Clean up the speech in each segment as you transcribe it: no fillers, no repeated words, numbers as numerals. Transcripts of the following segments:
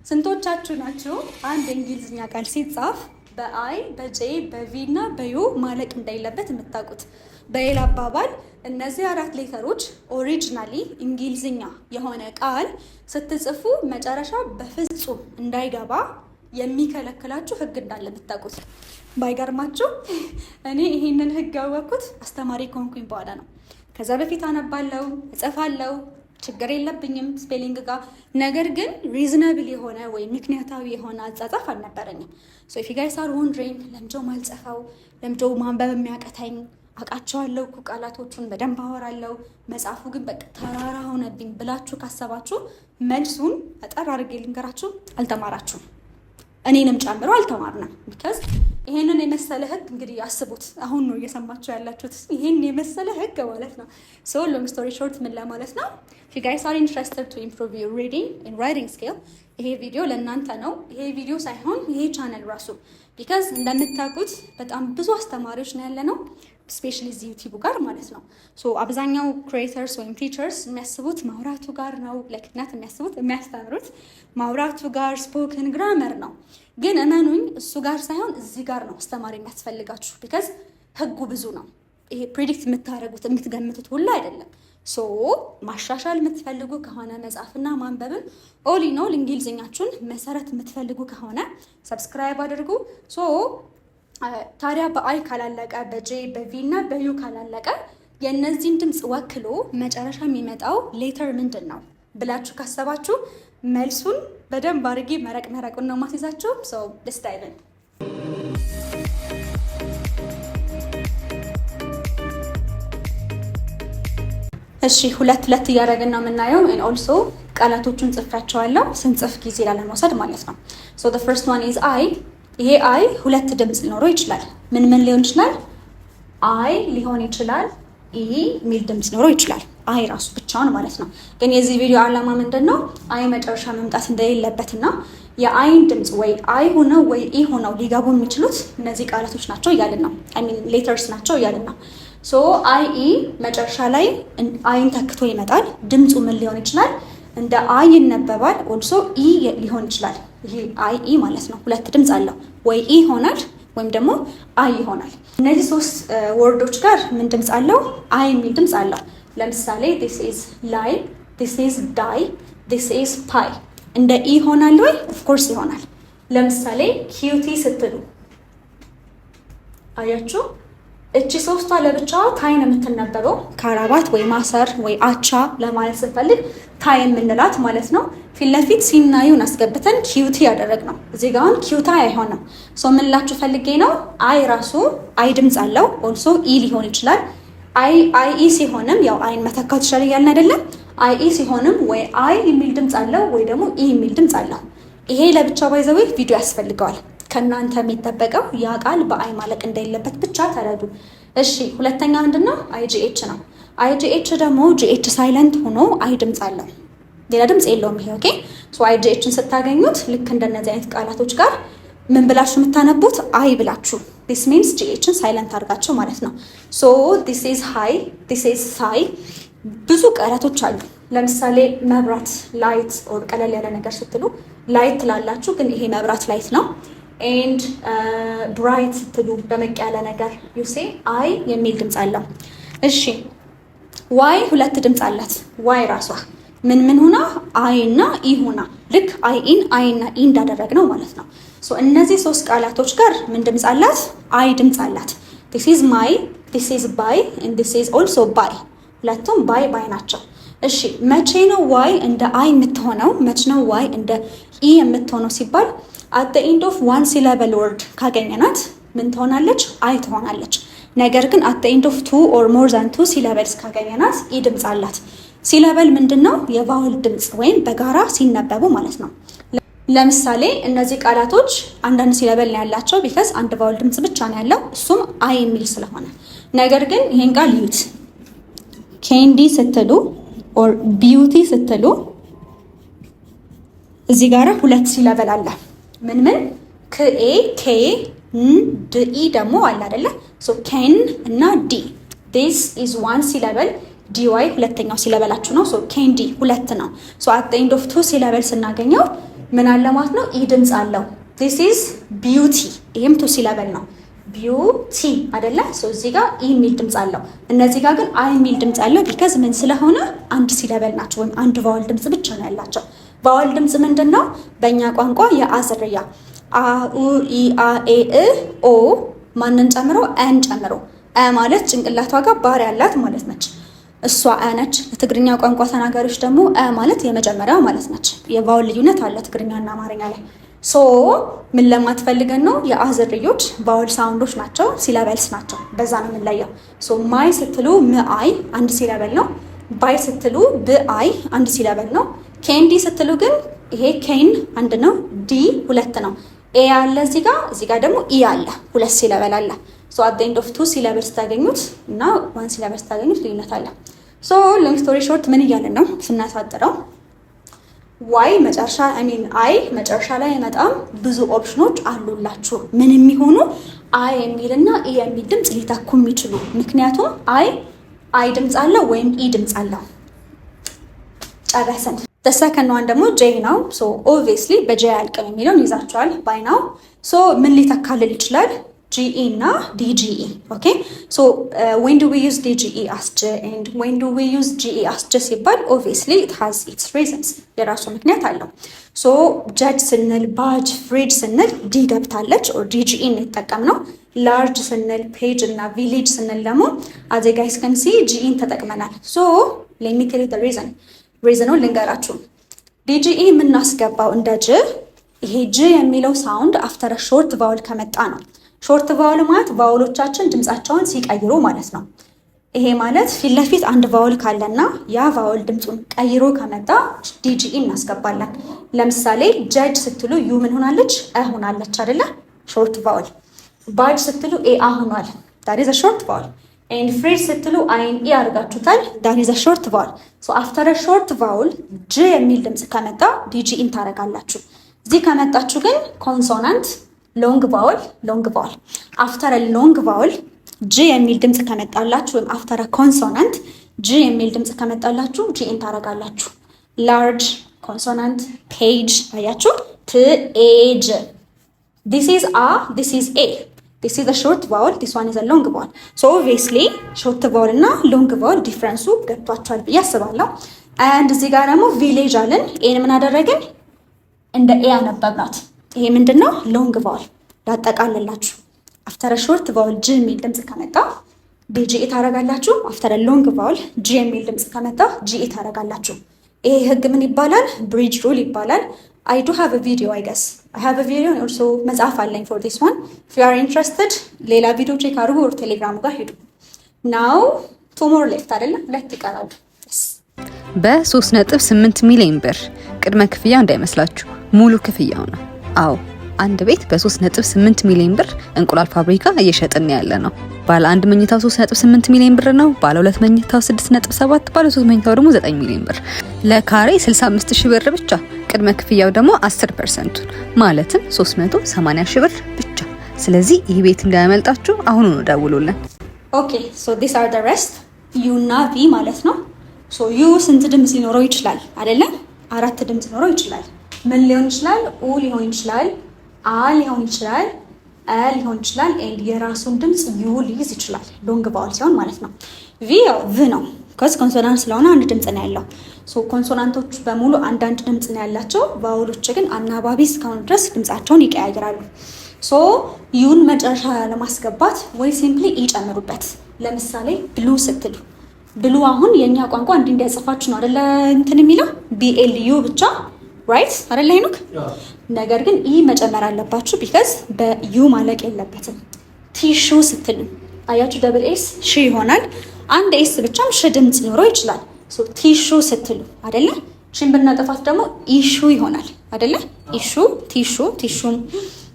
ስንቶቻችሁ ናችሁ አንድ እንግሊዝኛ ቃል ሲጻፍ በአይ በጄ በቪ እና በዩ ማለቅ እንደሌለበት የምታውቁት? በሌላ አባባል እነዚህ አራት ሌተሮች ኦሪጂናሊ እንግሊዝኛ የሆነ ቃል ስትጽፉ መጨረሻ በፍጹም እንዳይገባ የሚከለክላችሁ ህግ እንዳለ የምታውቁት? ባይገርማችሁ እኔ ይሄንን ህግ ያወቅኩት አስተማሪ ከሆንኩኝ በኋላ ነው። ከዛ በፊት አነባለሁ፣ እጽፋለሁ፣ ችግር የለብኝም ስፔሊንግ ጋር። ነገር ግን ሪዝነብል የሆነ ወይም ምክንያታዊ የሆነ አጻጻፍ አልነበረኝም። ሶ ኢፍ ዩ ጋይስ አር ወንድሪንግ ለምንድነው ማልጽፈው፣ ለምንድነው ማንበብ የሚያቀተኝ፣ አውቃቸዋለሁ እኮ ቃላቶቹን በደንብ አወራለሁ፣ መጽሐፉ ግን በቃ ተራራ ሆነብኝ ብላችሁ ካሰባችሁ መልሱን አጠር አድርጌ ልንገራችሁ፣ አልተማራችሁም። እኔንም ጨምሮ አልተማርንም። ቢካዝ ይሄንን የመሰለ ህግ እንግዲህ አስቡት፣ አሁን ነው እየሰማችሁ ያላችሁት። ይሄን የመሰለ ህግ ማለት ነው። ሶ ሎንግ ስቶሪ ሾርት ምን ለማለት ነው? if you guys are interested to improve your reading and writing skill ይሄ ቪዲዮ ለእናንተ ነው። ይሄ ቪዲዮ ሳይሆን ይሄ ቻናል ራሱ ቢካዝ እንደምታውቁት በጣም ብዙ አስተማሪዎች ነው ያለ ነው፣ ስፔሻሊ እዚህ ዩቲዩብ ጋር ማለት ነው። ሶ አብዛኛው ክሪኤተርስ ወይም ቲቸርስ የሚያስቡት ማውራቱ ጋር ነው፣ ለክናት የሚያስቡት የሚያስተምሩት ማውራቱ ጋር ስፖክን ግራመር ነው። ግን እመኑኝ እሱ ጋር ሳይሆን እዚህ ጋር ነው አስተማሪ የሚያስፈልጋችሁ። ቢካዝ ህጉ ብዙ ነው። ይሄ ፕሪዲክት የምታደርጉት የምትገምቱት ሁሉ አይደለም። ሶ ማሻሻል የምትፈልጉ ከሆነ መጽሐፍና ማንበብን ኦል ኢን ኦል እንግሊዝኛችሁን መሰረት የምትፈልጉ ከሆነ ሰብስክራይብ አድርጉ። ሶ ታዲያ በአይ ካላለቀ በጄ በቪ እና በዩ ካላለቀ የእነዚህን ድምፅ ወክሎ መጨረሻ የሚመጣው ሌተር ምንድን ነው ብላችሁ ካሰባችሁ መልሱን በደንብ አድርጌ መረቁን ነው ማስይዛችሁ። ሶ ደስ ይበለን። እሺ ሁለት እያደረግን ነው የምናየው። and also ቃላቶቹን ጽፌያቸዋለሁ ስንጽፍ ጊዜ ላለመውሰድ ማለት ነው። so the first one is I። ይሄ አይ ሁለት ድምፅ ሊኖረው ይችላል። ምን ሊሆን ይችላል? አይ ሊሆን ይችላል፣ ኢ ሚል ድምፅ ሊኖረው ይችላል። አይ ራሱ ብቻውን ማለት ነው። ግን የዚህ ቪዲዮ ዓላማ ምንድን ነው? አይ መጨረሻ መምጣት እንደሌለበትና የአይን ድምፅ ወይ አይ ሆነው ወይ ኢ ሆነው ሊገቡ የሚችሉት እነዚህ ቃላቶች ናቸው እያልን ነው። አይ ሚን ሌተርስ ናቸው እያልን ነው። ሶ አይ ኢ መጨረሻ ላይ አይን ተክቶ ይመጣል። ድምፁ ምን ሊሆን ይችላል? እንደ አይ ይነበባል። ኦልሶ ኢ ሊሆን ይችላል። ይሄ አይ ኢ ማለት ነው። ሁለት ድምፅ አለው። ወይ ኢ ይሆናል ወይም ደግሞ አይ ይሆናል። እነዚህ ሶስት ወርዶች ጋር ምን ድምፅ አለው? አይ የሚል ድምፅ አለው። ለምሳሌ this is lie፣ this is die፣ this is pie። እንደ ኢ ይሆናል ወይ? ኦፍ ኮርስ ይሆናል። ለምሳሌ ኪዩቲ ስትሉ አያችሁ፣ እቺ ሶስቷ ለብቻዋ ታይ ነው የምትነበበው። ካራባት ወይ ማሰር ወይ አቻ ለማለት ስንፈልግ ታይ የምንላት ማለት ነው። ፊት ለፊት ሲናዩን አስገብተን ኪዩቲ ያደረግነው እዚህ ጋር አሁን ኪዩታ አይሆንም። ሶ ምን ላችሁ ፈልጌ ነው? አይ ራሱ አይ ድምፅ አለው። ኦልሶ ኢ ሊሆን ይችላል። አይ ኢ ሲሆንም ያው አይን መተካት ይችላል እያልን አይደለም? አይ ኢ ሲሆንም ወይ አይ የሚል ድምፅ አለው ወይ ደግሞ ኢ የሚል ድምፅ አለው። ይሄ ለብቻ ባይዘው ቪዲዮ ያስፈልገዋል። ከእናንተ የሚጠበቀው ያ ቃል በአይ ማለቅ እንደሌለበት ብቻ ተረዱ። እሺ ሁለተኛ ምንድነው? አይጂኤች ነው። አይጂኤች ደግሞ ጂኤች ሳይለንት ሆኖ አይ ድምፅ አለው፣ ሌላ ድምፅ የለውም ይሄ። ኦኬ ሶ አይጂኤችን ስታገኙት ልክ እንደነዚህ አይነት ቃላቶች ጋር ምን ብላችሁ የምታነቡት? አይ ብላችሁ። this means ጂኤችን ሳይለንት አድርጋችሁ ማለት ነው። ሶ this is high፣ this is ሳይ። ብዙ ቃላቶች አሉ። ለምሳሌ መብራት ላይት ኦር ቀለል ያለ ነገር ስትሉ ላይት ትላላችሁ፣ ግን ይሄ መብራት ላይት ነው። ኤንድ ብራይት ስትሉ ደመቅ ያለ ነገር ዩ ሴ አይ የሚል ድምፅ አለው። እሺ ዋይ ሁለት ድምፅ አላት። ዋይ ራሷ ምን ሆና? አይ እና ኢ ሆና፣ ልክ አይ ኢን አይ እና ኢ እንዳደረግነው ማለት ነው። ሶ እነዚህ ሶስት ቃላቶች ጋር ምን ድምፅ አላት? አይ ድምፅ አላት። this is my፣ this is buy and this is also buy። ሁለቱም ባይ ናቸው። እሺ መቼ ነው ዋይ እንደ አይ የምትሆነው? መቼ ነው ዋይ እንደ ኢ የምትሆነው ሲባል at the end of one syllable word ካገኘናት ምን ትሆናለች? አይ ትሆናለች። ነገር ግን at the end of two or more than two syllables ካገኘናት ኢ ድምፅ አላት። ሲለበል ምንድነው? የቫውል ድምፅ ወይም በጋራ ሲነበቡ ማለት ነው። ለምሳሌ እነዚህ ቃላቶች አንዳንድ ሲለበል ነው ያላቸው ቢካዝ አንድ ቫውል ድምፅ ብቻ ነው ያለው፣ እሱም አይ የሚል ስለሆነ። ነገር ግን ይሄን ቃል ዩት ኬንዲ ስትሉ ኦር ቢዩቲ ስትሉ እዚህ ጋራ ሁለት ሲለበል አለ። ምን ከኤ ኬ ዲ ደግሞ አለ አይደለ? ሶ ኬን እና ዲ this is one syllable ዲዋይ ሁለተኛው ሲለበላችሁ ነው። ሶ ኬንዲ ሁለት ነው። ሶ at the end of two syllables ስናገኘው ምን አለ ማለት ነው? ኢ ድምፅ አለው። this is beauty ይሄም ቱ ሲለበል ነው። ቢዩቲ አይደለ? እዚህ ጋር ኢ የሚል ድምፅ አለው። እነዚህ ጋር ግን አይ የሚል ድምፅ አለው። ቢካዝ ምን ስለሆነ አንድ ሲለበል ናቸው፣ ወይም አንድ ቫወል ድምፅ ብቻ ነው ያላቸው። ቫወል ድምፅ ምንድን ነው? በእኛ ቋንቋ የአ ዝርያ አ ኡ ኢ አ ኤ እ ኦ ማንን ጨምሮ? አን ጨምሮ። አ ማለት ጭንቅላቷ ጋር ባር ያላት ማለት ነች። እሷ አ ነች። ለትግርኛ ቋንቋ ተናጋሪዎች ደግሞ አ ማለት የመጀመሪያው ማለት ነች። የቫወል ልዩነት አለ ትግርኛና አማርኛ ላይ። ሶ ምን ለማትፈልገን ነው? የአ ዝርዮች ቫወል ሳውንዶች ናቸው፣ ሲለበልስ ናቸው። በዛ ነው የምንለየው። ሶ ማይ ስትሉ ምአይ አንድ ሲለበል ነው። ባይ ስትሉ ብአይ አንድ ሲለበል ነው። ኬንዲ ስትሉ ግን ይሄ ኬን አንድ ነው፣ ዲ ሁለት ነው። ኤ አለ እዚህ ጋር ደግሞ ኢ አለ፣ ሁለት ሲለበል አለ። ሶ አት ዘ ኤንድ ኦፍ ቱ ሲለበል ስታገኙት እና ዋን ሲለበል ስታገኙት ልዩነት አለ። ሶ ሎንግ ስቶሪ ሾርት ምን እያለን ነው ስናሳጥረው? ዋይ መጨረሻ አይ መጨረሻ ላይ በጣም ብዙ ኦፕሽኖች አሉላችሁ ምን የሚሆኑ አይ የሚልና ኢ የሚል ድምፅ ሊተኩ የሚችሉ። ምክንያቱም አይ ድምፅ አለው ወይም ኢ ድምፅ አለው። ጨረስን። ሰከንድ ዋን ደግሞ ጄ ነው። ሶ ኦብቪየስሊ በጄ ያልቅም የሚለውን ይዛችኋል ባይ ናው። ሶ ምን ሊተካልል ይችላል? ጂኢ እና ዲጂኢ። ኦኬ ሶ ዌን ዱ ዊ ዩዝ ዲጂኢ አስ ጄ ኤንድ ዌን ዱ ዊ ዩዝ ጂኢ አስ ጄ ሲባል ኦብቪየስሊ ኢት ሃዝ ኢትስ ሪዝንስ፣ የራሱ ምክንያት አለው። ሶ ጀጅ ስንል ባጅ፣ ፍሪጅ ስንል ዲ ገብታለች ኦር ዲጂኢ እንጠቀምነው። ላርጅ ስንል ፔጅ እና ቪሌጅ ስንል ደግሞ አዝ ጋይስ ከን ሲ ጂኢን ተጠቅመናል። ሶ ሌት ሚ ቴል ዩ ዘ ሪዝኑን ልንገራችሁ። ዲጂኢ የምናስገባው እንደ ጅ፣ ይሄ ጅ የሚለው ሳውንድ አፍተር ሾርት ቫውል ከመጣ ነው። ሾርት ቫውል ማለት ቫውሎቻችን ድምፃቸውን ሲቀይሩ ማለት ነው። ይሄ ማለት ፊት ለፊት አንድ ቫውል ካለና ያ ቫውል ድምፁን ቀይሮ ከመጣ ዲጂኢ እናስገባለን። ለምሳሌ ጀጅ ስትሉ ዩ ምን ሆናለች? አ ሆናለች አይደለ? ሾርት ቫውል። ባጅ ስትሉ ኤ አ ሆኗል። ዳት ኢዝ አ ሾርት ቫውል። ኤንድ ፍሪጅ ስትሉ አይን ኢ አድርጋችሁታል። ዳት ኢዝ አ ሾርት ቫውል። ሶ አፍተር አ ሾርት ቫውል ጅ የሚል ድምፅ ከመጣ ዲጂኢን ታደርጋላችሁ። እዚህ ከመጣችሁ ግን ኮንሶናንት ሎንግ ቫውል አፍተር ሎንግ ቫውል ጂ የሚል ድምፅ ከመጣላችሁ ወይም አፍተር ኮንሶናንት ጂ የሚል ድምፅ ከመጣላችሁ ጂኢን ታደርጋላችሁ። ላርጅ ኮንሶናንት፣ ፔጅ አያችሁ፣ ፕኤጅ። ዲስ ኢዝ አ፣ ዲስ ኢዝ ኤ፣ ዲስ ኢዝ አ ሾርት ቫውል፣ ዲስ ዋን ኢዝ አ ሎንግ ቫውል። ሶ ኦብቪየስሊ ሾርት ቫውል እና ሎንግ ቫውል ዲፍረንሱ ገብቷችኋል ብዬ አስባለሁ። አንድ እዚህ ጋር ደግሞ ቪሌጅ አለን። ኤን ምን አደረግን? እንደ ኤ አነበብናት። ይሄ ምንድነው? ሎንግ ቫውል። ላጠቃልላችሁ፣ አፍተር ሾርት ቫውል ጂ የሚል ድምፅ ከመጣ ዲጂኢ ታደርጋላችሁ። አፍተር ሎንግ ቫውል ጂ የሚል ድምፅ ከመጣ ጂኢ ታደርጋላችሁ። ይሄ ህግ ምን ይባላል? ብሪጅ ሩል ይባላል። አይ ዱ ሃቭ አ ቪዲዮ አይ ገስ አይ ሃቭ አ ቪዲዮ ኦልሶ መጽሐፍ አለኝ ፎር ዲስ ዋን ኢፍ ዩ አር ኢንትረስትድ ሌላ ቪዲዮ ቼክ አድርጉ፣ ወር ቴሌግራሙ ጋር ሄዱ። ናው ቱ ሞር ሌፍት አይደለም፣ ሁለት ይቀራሉ። በ3.8 ሚሊዮን ብር ቅድመ ክፍያ እንዳይመስላችሁ ሙሉ ክፍያው ነው። አዎ አንድ ቤት በ3.8 ሚሊዮን ብር እንቁላል ፋብሪካ እየሸጥን ያለ ነው። ባለ አንድ መኝታው 3.8 ሚሊዮን ብር ነው። ባለ ሁለት መኝታው 6.7፣ ባለ 3 መኝታው ደግሞ 9 ሚሊዮን ብር። ለካሬ 65000 ብር ብቻ። ቅድመ ክፍያው ደግሞ 10% ማለትም 380 ሺህ ብር ብቻ። ስለዚህ ይህ ቤት እንዳያመልጣችሁ አሁኑኑ ደውሉልን። ኦኬ ሶ ዲስ አር ዘ ሬስት ዩ እና ቪ ማለት ነው። ሶ ዩ ስንት ድምፅ ሊኖረው ይችላል አይደለ? 4 ድምፅ ሊኖረው ይችላል። ምን ሊሆን ይችላል? ኡ ሊሆን ይችላል፣ አ ሊሆን ይችላል፣ አ ሊሆን ይችላል። ኤንድ የራሱን ድምፅ ዩ ሊይዝ ይችላል፣ ሎንግ ቫውል ሲሆን ማለት ነው። ቪ ያው ቭ ነው፣ ከዚ ኮንሶናንት ስለሆነ አንድ ድምፅ ነው ያለው። ሶ ኮንሶናንቶች በሙሉ አንዳንድ ድምፅ ነው ያላቸው። ቫውሎች ግን አናባቢ እስከሆኑ ድረስ ድምፃቸውን ይቀያይራሉ። ሶ ዩን መጨረሻ ለማስገባት ወይ ሲምፕሊ ይጨምሩበት። ለምሳሌ ብሉ ስትሉ ብሉ አሁን የኛ ቋንቋ እንዲያጽፋችሁ ነው አይደለ? እንትን የሚለው ቢኤልዩ ብቻ ራይት አይደለ? ሄኖክ ነገር ግን ኢ መጨመር አለባችሁ ቢካዝ በዩ ማለቅ የለበትም። ቲሹ ስትሉ አያችሁ ደብል ኤስ ሺ ይሆናል። አንድ ኤስ ብቻም ሺ ድምፅ ሊኖረው ይችላል። ሶ ቲሹ ስትሉ አይደለ? ሺን ብናጠፋት ደግሞ ኢሹ ይሆናል አይደለ? ኢሹ፣ ቲሹ፣ ቲሹም።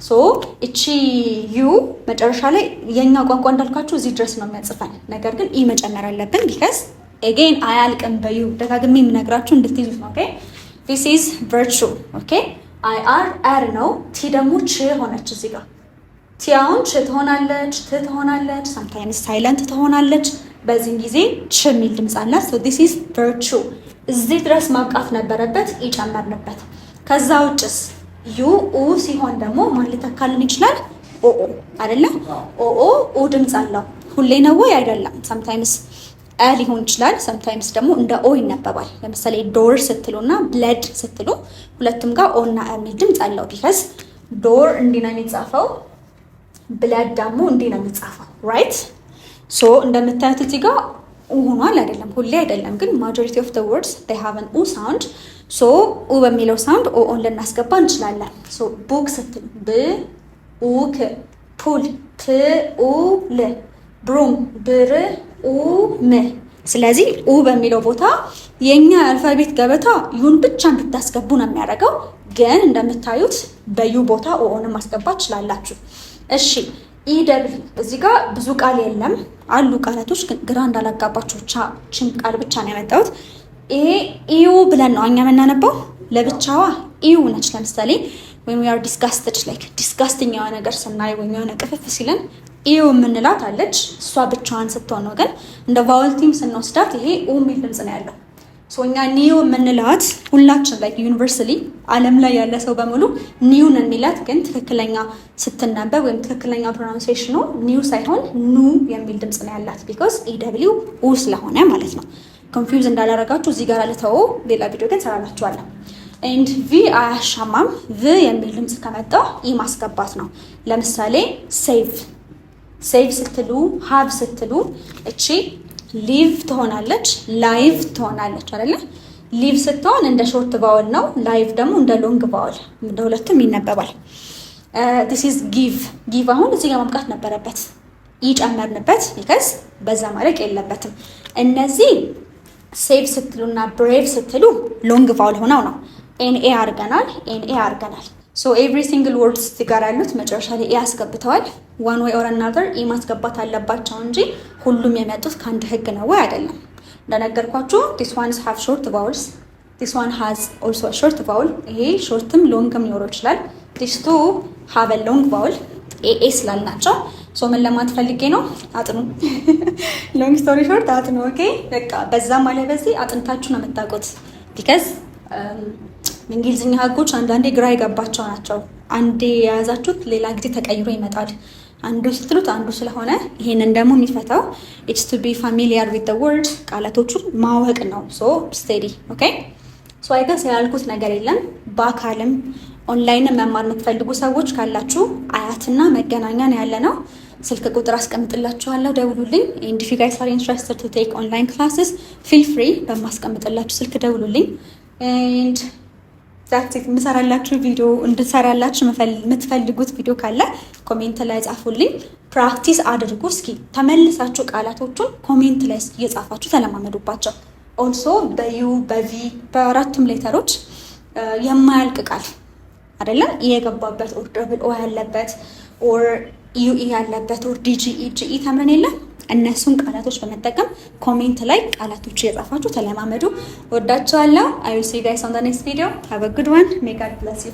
ሶ እቺ ዩ መጨረሻ ላይ የኛ ቋንቋ እንዳልኳችሁ እዚህ ድረስ ነው የሚያጽፈን። ነገር ግን ኢ መጨመር አለብን ቢካዝ ኤጌን አያልቅም በዩ። ደጋግሜ የምነግራችሁ እንድትይዙት ነው። ኦኬ ዲስ ኢዝ ቨርቹ። ኦኬ አይ አር አር ነው። ቲ ደግሞ ች ሆነች እዚህ ጋር። ቲ አሁን ች ትሆናለች፣ ት ትሆናለች፣ ሳምታይምስ ሳይለንት ትሆናለች። በዚህ ጊዜ ች የሚል ድምፅ አላት። ሶ ዲስ ኢዝ ቨርቹ። እዚህ ድረስ ማብቃት ነበረበት፣ ኢ ጨመርንበት። ከዛ ውጭስ ዩ ኡ ሲሆን ደግሞ ማን ሊተካልን ይችላል? ኦኦ አይደለ? ኦኦ ኡ ድምፅ አለው። ሁሌ ነው ወይ? አይደለም። ሰምታይምስ ሊሆን ይችላል። ሰምታይምስ ደግሞ እንደ ኦ ይነበባል። ለምሳሌ ዶር ስትሉ እና ብለድ ስትሉ ሁለቱም ጋር ኦ እና የሚል ድምፅ አለው። ቢካዝ ዶር እንዲህ ነው የሚጻፈው፣ ብለድ ደግሞ እንዲህ ነው የሚጻፈው። ራይት ሶ እንደምታዩት እዚህ ጋር ኡ ሆኗል። አይደለም ሁሌ አይደለም፣ ግን ማጆሪቲ ኦፍ ዘ ወርድስ they have an ኡ ሳውንድ። ሶ ኡ በሚለው ሳውንድ ኦን ልናስገባ እንችላለን። ሶ ቡክ ስትሉ ብ ኡክ፣ ፑል ፕ ኡ ል፣ ብሩም ብር ኡ ም። ስለዚህ ኡ በሚለው ቦታ የኛ አልፋቤት ገበታ ዩን ብቻ እንድታስገቡ ነው የሚያደርገው። ግን እንደምታዩት በዩ ቦታ ኦንም ማስገባት ትችላላችሁ። እሺ ኢ ደብል እዚህ ጋር ብዙ ቃል የለም አሉ ቃላቶች፣ ግን ግራ እንዳላጋባችሁ ብቻ ችን ቃል ብቻ ነው ያመጣሁት። ይሄ ኢዩ ብለን ነው እኛ የምናነባው፣ ለብቻዋ ኢዩ ነች። ለምሳሌ when we are disgusted like disgusting የሆነ ነገር ስናይ ወይም የሆነ ቅፍፍ ሲለን ኢዩ የምንላት አለች። እሷ ብቻዋን ስትሆን ነው። ግን እንደ ቫወል ቲም ስንወስዳት ይሄ ኡ የሚል ድምፅ ነው ያለው። ሶ እኛ ኒው የምንላት ሁላችን ላይ ዩኒቨርሳሊ ዓለም ላይ ያለ ሰው በሙሉ ኒውን የሚላት፣ ግን ትክክለኛ ስትነበብ ወይም ትክክለኛ ፕሮናንሲዬሽኑ ኒው ሳይሆን ኑ የሚል ድምፅ ነው ያላት። ቢኮዝ ኢ ደብሊው ኡ ስለሆነ ማለት ነው። ኮንፊውዝ እንዳላረጋችሁ እዚህ ጋር ልተው፣ ሌላ ቪዲዮ ግን ሰራላችኋለሁ። ኤንድ ቪ አያሻማም። ቭ የሚል ድምፅ ከመጣ ኢ ማስገባት ነው። ለምሳሌ ሴቭ ሴቭ ስትሉ፣ ሀብ ስትሉ እቺ ሊቭ ትሆናለች፣ ላይቭ ትሆናለች አይደለ? ሊቭ ስትሆን እንደ ሾርት ቫወል ነው፣ ላይቭ ደግሞ እንደ ሎንግ ቫወል፣ እንደ ሁለቱም ይነበባል። ዲስ ኢዝ ጊቭ ጊቭ አሁን እዚህ ጋር መምጣት ነበረበት፣ ይጨመርንበት ቢካዝ በዛ ማድረግ የለበትም። እነዚህ ሴቭ ስትሉና ብሬቭ ስትሉ ሎንግ ቫወል ሆነው ነው። ኤንኤ አድርገናል፣ ኤንኤ አድርገናል። ሶ ኤቭሪ ሲንግል ወርድስ እዚህ ጋር ያሉት መጨረሻ ላይ ኤ አስገብተዋል። ዋን ወይ ኦር አናዘር ኢ ማስገባት አለባቸው እንጂ ሁሉም የመጡት ከአንድ ህግ ነው ወይ አይደለም። እንደነገርኳችሁ ዲስ ዋንስ ሃቭ ሾርት ቫውልስ፣ ዲስ ዋን ሃዝ ኦልሶ ሾርት ቫውል። ይሄ ሾርትም ሎንግም ሊኖረው ይችላል። ዲስ ቱ ሃቭ አ ሎንግ ቫውል ኤ ስላልናቸው። ሶ ምን ለማለት ፈልጌ ነው? አጥኑ። ሎንግ ስቶሪ ሾርት አጥኑ። ኦኬ በቃ በዛም አለ በዚህ አጥንታችሁ ነው የምታውቁት። ቢካዝ እንግሊዝኛ ህጎች አንዳንዴ ግራ የገባቸው ናቸው። አንዴ የያዛችሁት ሌላ ጊዜ ተቀይሮ ይመጣል። አንዱ ስትሉት አንዱ ስለሆነ ይሄንን ደግሞ የሚፈታው ኢትስ ቱ ቢ ፋሚሊያር ዊዝ ዘ ወርድ፣ ቃላቶቹን ማወቅ ነው። ሶ ስቴዲ ኦኬ። ሶ አይ ገስ ያልኩት ነገር የለም። በአካልም ኦንላይንም መማር የምትፈልጉ ሰዎች ካላችሁ አያትና መገናኛ ነው ያለ ነው። ስልክ ቁጥር አስቀምጥላችኋለሁ፣ ደውሉልኝ። ኤንድ ኢፍ ዩ ጋይስ አር ኢንትረስትድ ቱ ቴክ ኦንላይን ክላስስ ፊል ፍሪ፣ በማስቀምጥላችሁ ስልክ ደውሉልኝ። ኤንድ ዛት የምሰራላችሁ ቪዲዮ እንድሰራላችሁ የምትፈልጉት ቪዲዮ ካለ ኮሜንት ላይ ጻፉልኝ። ፕራክቲስ አድርጉ። እስኪ ተመልሳችሁ ቃላቶቹን ኮሜንት ላይ እየጻፋችሁ ተለማመዱባቸው። ኦልሶ በዩ በቪ በአራቱም ሌተሮች የማያልቅ ቃል አይደለም የገባበት ኦር ደብል ኦ ያለበት ኦር ዩኢ ያለበት ኦር ዲጂኢ ጂኢ ተምረን የለ እነሱን ቃላቶች በመጠቀም ኮሜንት ላይ ቃላቶች እየጻፋችሁ ተለማመዱ። ወዳችኋለሁ። አይ ዊል ሲ ዩ ጋይስ ኦን ዘ ኔክስት ቪዲዮ። ሃቭ አ ጉድ ዋን። ሜይ ጋድ ብለስ ዩ።